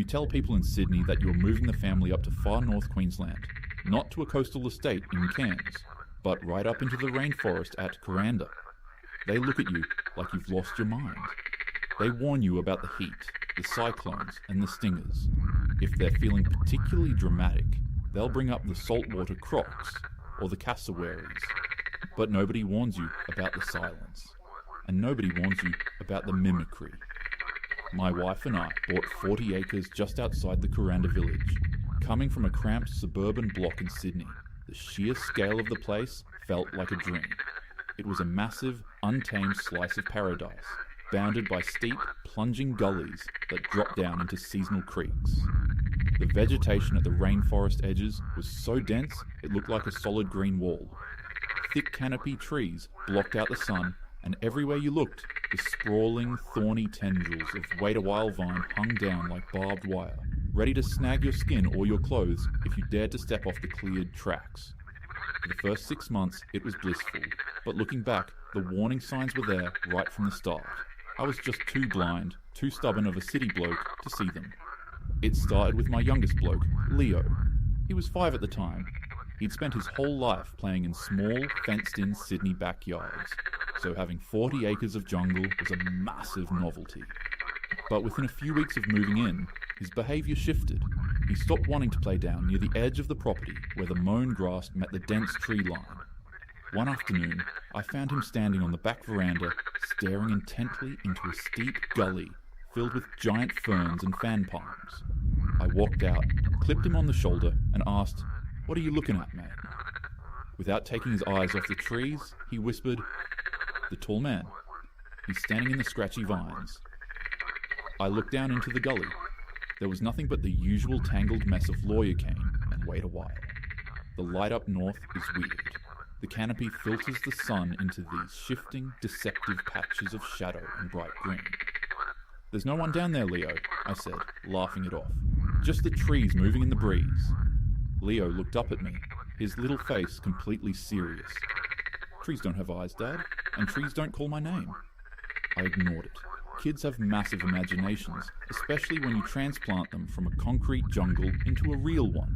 tell people in Sydney that you're moving the family up to Far North Queensland, not to a coastal estate in Cairns, but right up into the rainforest at Kuranda. They look at you like you've lost your mind. They warn you about the heat, the cyclones, and the stingers. If they're feeling particularly dramatic, they'll bring up the saltwater crocs or the cassowaries. But nobody warns you about the silence. And nobody warns you about the mimicry. My wife and I bought 40 acres just outside the Kuranda village. Coming from a cramped suburban block in Sydney, the sheer scale of the place felt like a dream. It was a massive, untamed slice of paradise, bounded by steep, plunging gullies that dropped down into seasonal creeks. The vegetation at the rainforest edges was so dense it looked like a solid green wall. Thick canopy trees blocked out the sun, and everywhere you looked, the sprawling, thorny tendrils of wait-a-while vine hung down like barbed wire, ready to snag your skin or your clothes if you dared to step off the cleared tracks. For the first 6 months, it was blissful, but looking back, the warning signs were there right from the start. I was just too blind, too stubborn of a city bloke to see them. It started with my youngest bloke, Leo. He was 5 at the time. He'd spent his whole life playing in small, fenced-in Sydney backyards, so having 40 acres of jungle was a massive novelty. But within a few weeks of moving in, his behaviour shifted. He stopped wanting to play down near the edge of the property where the mown grass met the dense tree line. One afternoon, I found him standing on the back veranda, staring intently into a steep gully filled with giant ferns and fan palms. I walked out, clipped him on the shoulder, and asked, "What are you looking at, man?" Without taking his eyes off the trees, he whispered, "The tall man. He's standing in the scratchy vines." I looked down into the gully. There was nothing but the usual tangled mess of lawyer cane and wait a while. The light up north is weird. The canopy filters the sun into these shifting, deceptive patches of shadow and bright green. "There's no one down there, Leo," I said, laughing it off. "Just the trees moving in the breeze." Leo looked up at me, his little face completely serious. "Trees don't have eyes, Dad, and trees don't call my name." I ignored it. Kids have massive imaginations, especially when you transplant them from a concrete jungle into a real one.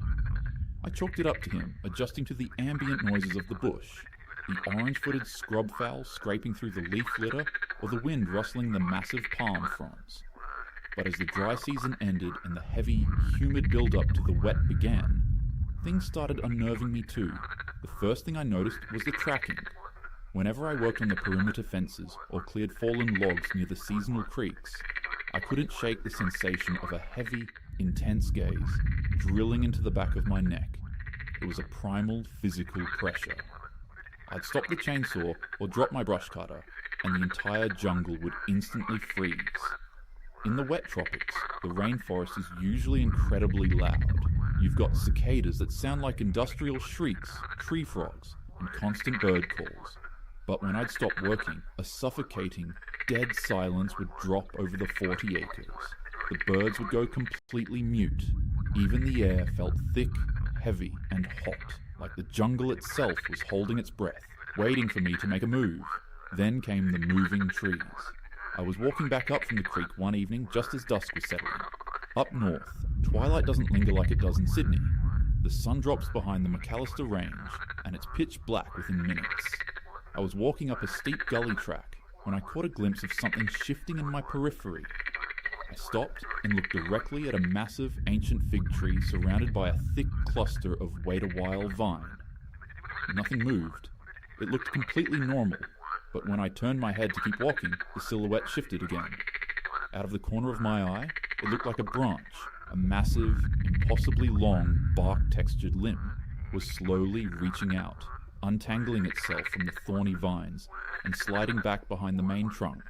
I chalked it up to him, adjusting to the ambient noises of the bush, the orange-footed scrub fowl scraping through the leaf litter, or the wind rustling the massive palm fronds. But as the dry season ended and the heavy, humid build-up to the wet began, things started unnerving me too. The first thing I noticed was the tracking. Whenever I worked on the perimeter fences or cleared fallen logs near the seasonal creeks, I couldn't shake the sensation of a heavy, intense gaze drilling into the back of my neck. It was a primal physical pressure. I'd stop the chainsaw or drop my brush cutter, and the entire jungle would instantly freeze. In the wet tropics, the rainforest is usually incredibly loud. You've got cicadas that sound like industrial shrieks, tree frogs, and constant bird calls. But when I'd stop working, a suffocating, dead silence would drop over the 40 acres. The birds would go completely mute. Even the air felt thick, heavy, and hot, like the jungle itself was holding its breath, waiting for me to make a move. Then came the moving trees. I was walking back up from the creek one evening just as dusk was settling. Up north, twilight doesn't linger like it does in Sydney. The sun drops behind the McAllister Range, and it's pitch black within minutes. I was walking up a steep gully track when I caught a glimpse of something shifting in my periphery. I stopped and looked directly at a massive, ancient fig tree surrounded by a thick cluster of wait-a-while vine. Nothing moved. It looked completely normal, but when I turned my head to keep walking, the silhouette shifted again. Out of the corner of my eye, it looked like a branch, a massive, impossibly long, bark-textured limb, was slowly reaching out, untangling itself from the thorny vines, and sliding back behind the main trunk.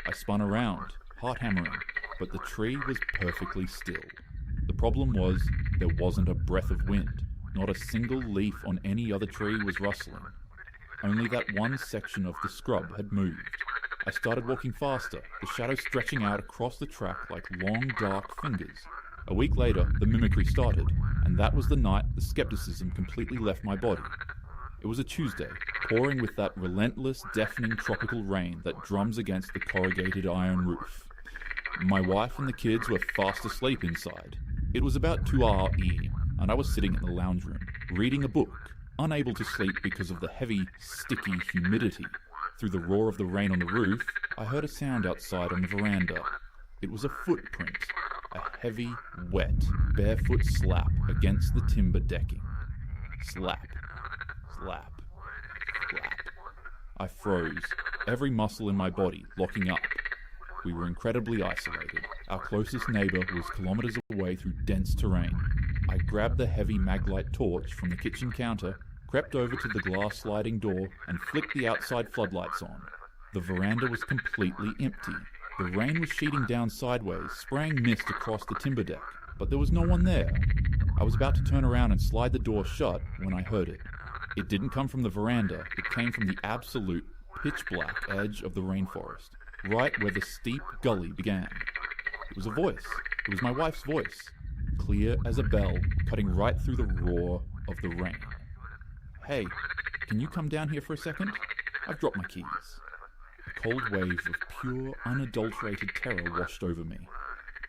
I spun around, heart hammering, but the tree was perfectly still. The problem was, there wasn't a breath of wind. Not a single leaf on any other tree was rustling. Only that one section of the scrub had moved. I started walking faster, the shadow stretching out across the track like long, dark fingers. A week later, the mimicry started, and that was the night the skepticism completely left my body. It was a Tuesday, pouring with that relentless, deafening tropical rain that drums against the corrugated iron roof. My wife and the kids were fast asleep inside. It was about 2 a.m, and I was sitting in the lounge room, reading a book, unable to sleep because of the heavy, sticky humidity. Through the roar of the rain on the roof, I heard a sound outside on the veranda. It was a footprint, a heavy, wet, barefoot slap against the timber decking. Slap, slap, slap. I froze, every muscle in my body locking up. We were incredibly isolated. Our closest neighbour was kilometres away through dense terrain. I grabbed the heavy maglite torch from the kitchen counter, crept over to the glass sliding door, and flicked the outside floodlights on. The veranda was completely empty. The rain was sheeting down sideways, spraying mist across the timber deck, but there was no one there. I was about to turn around and slide the door shut when I heard it. It didn't come from the veranda, it came from the absolute pitch-black edge of the rainforest, right where the steep gully began. It was a voice. It was my wife's voice, clear as a bell, cutting right through the roar of the rain. "Hey, can you come down here for a second? I've dropped my keys." A cold wave of pure, unadulterated terror washed over me.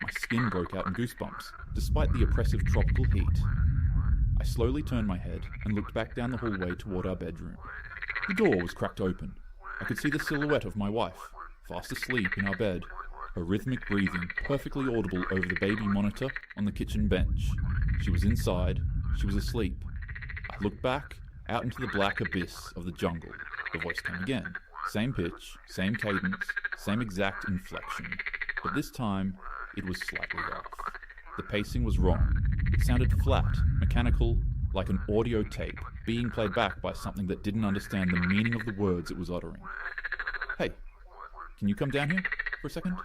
My skin broke out in goosebumps, despite the oppressive tropical heat. I slowly turned my head and looked back down the hallway toward our bedroom. The door was cracked open. I could see the silhouette of my wife, fast asleep in our bed, her rhythmic breathing perfectly audible over the baby monitor on the kitchen bench. She was inside. She was asleep. I looked back, out into the black abyss of the jungle. The voice came again. Same pitch, same cadence, same exact inflection. But this time, it was slightly off. The pacing was wrong. It sounded flat, mechanical, like an audio tape being played back by something that didn't understand the meaning of the words it was uttering. "Hey, can you come down here for a second?"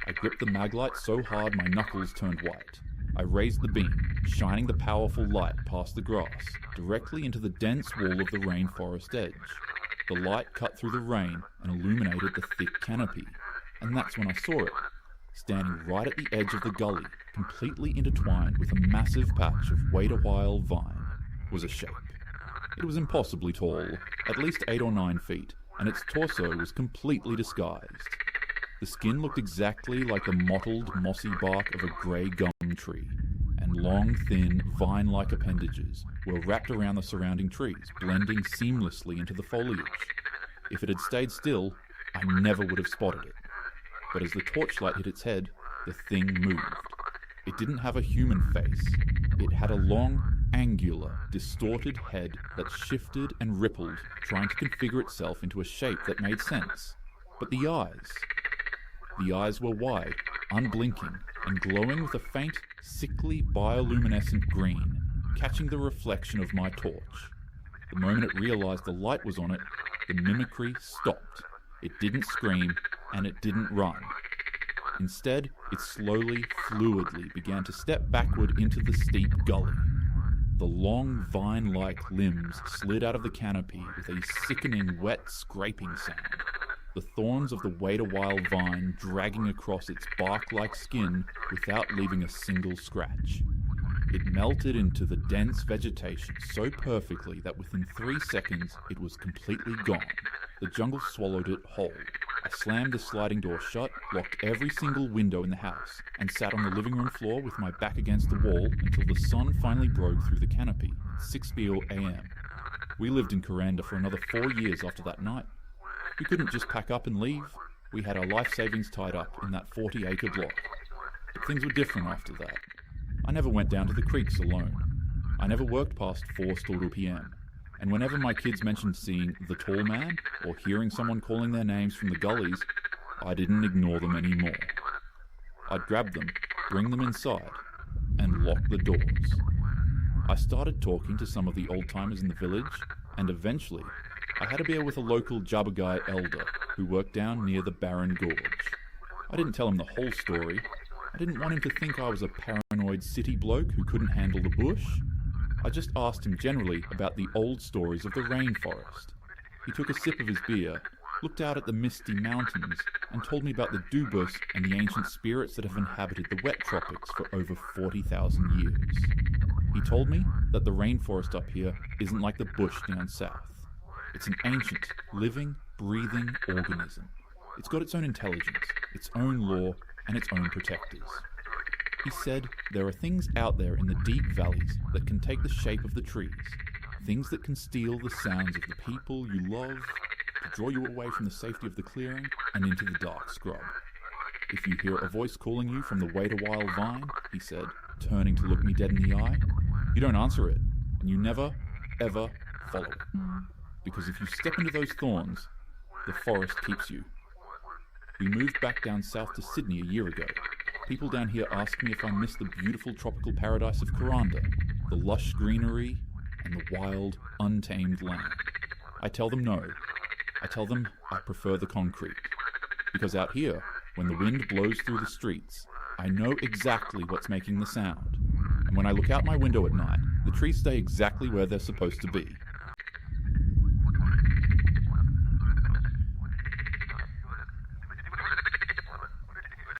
I gripped the maglite so hard my knuckles turned white. I raised the beam, shining the powerful light past the grass, directly into the dense wall of the rainforest edge. The light cut through the rain and illuminated the thick canopy, and that's when I saw it. Standing right at the edge of the gully, completely intertwined with a massive patch of wait-a-while vine, was a shape. It was impossibly tall, at least 8 or 9 feet, and its torso was completely disguised. The skin looked exactly like the mottled, mossy bark of a grey gum tree, and long, thin, vine-like appendages were wrapped around the surrounding trees, blending seamlessly into the foliage. If it had stayed still, I never would have spotted it. But as the torchlight hit its head, the thing moved. It didn't have a human face. It had a long, angular, distorted head that shifted and rippled, trying to configure itself into a shape that made sense. But the eyes were wide, unblinking, and glowing with a faint, sickly bioluminescent green, catching the reflection of my torch. The moment it realized the light was on it, the mimicry stopped. It didn't scream, and it didn't run. Instead, it slowly, fluidly began to step backward into the steep gully. The long, vine-like limbs slid out of the canopy with a sickening, wet scraping sound. The thorns of the wait-a-while vine dragging across its bark-like skin without leaving a single scratch. It melted into the dense vegetation so perfectly that within 3 seconds it was completely gone. The jungle swallowed it whole. I slammed the sliding door shut, locked every single window in the house, and sat on the living room floor with my back against the wall until the sun finally broke through the canopy at 6 p.m. We lived in Kuranda for another 4 years after that night. We couldn't just pack up and leave. We had our life savings tied up in that 40-acre block. But things were different after that. I never went down to the creeks alone. I never worked past 4 p.m. And whenever my kids mentioned seeing the tall man or hearing someone calling their names from the gullies, I didn't ignore them anymore. I'd grab them, bring them inside, and lock the doors. I started talking to some of the old-timers in the village, and eventually I had a beer with a local Jabagai elder who worked down near the Barren Gorge. I didn't tell him the whole story. I didn't want him to think I was a paranoid city bloke who couldn't handle the bush. I just asked him generally about the old stories of the rainforest. He took a sip of his beer, looked out at the misty mountains, and told me about the dubus and the ancient spirits that have inhabited the wet tropics for over 40,000 years. He told me that the rainforest up here isn't like the bush down south. It's an ancient, living, breathing organism. It's got its own intelligence, its own law, and its own protectors. He said there are things out there in the deep valleys that can take the shape of the trees, things that can steal the sounds of the people you love to draw you away from the safety of the clearing and into the dark scrub. If you hear a voice calling you from the wait a while vine, he said, turning to look me dead in the eye, you don't answer it, and you never, ever follow it. Because if you step into those thorns, the forest keeps you. We moved back down south to Sydney a year ago. People down here ask me if I miss the beautiful tropical paradise of Kuranda, the lush greenery and the wild, untamed land. I tell them no. I tell them I prefer the concrete. Because out here, when the wind blows through the streets, I know exactly what's making the sound. And when I look out my window at night, the trees stay exactly where they're supposed to be.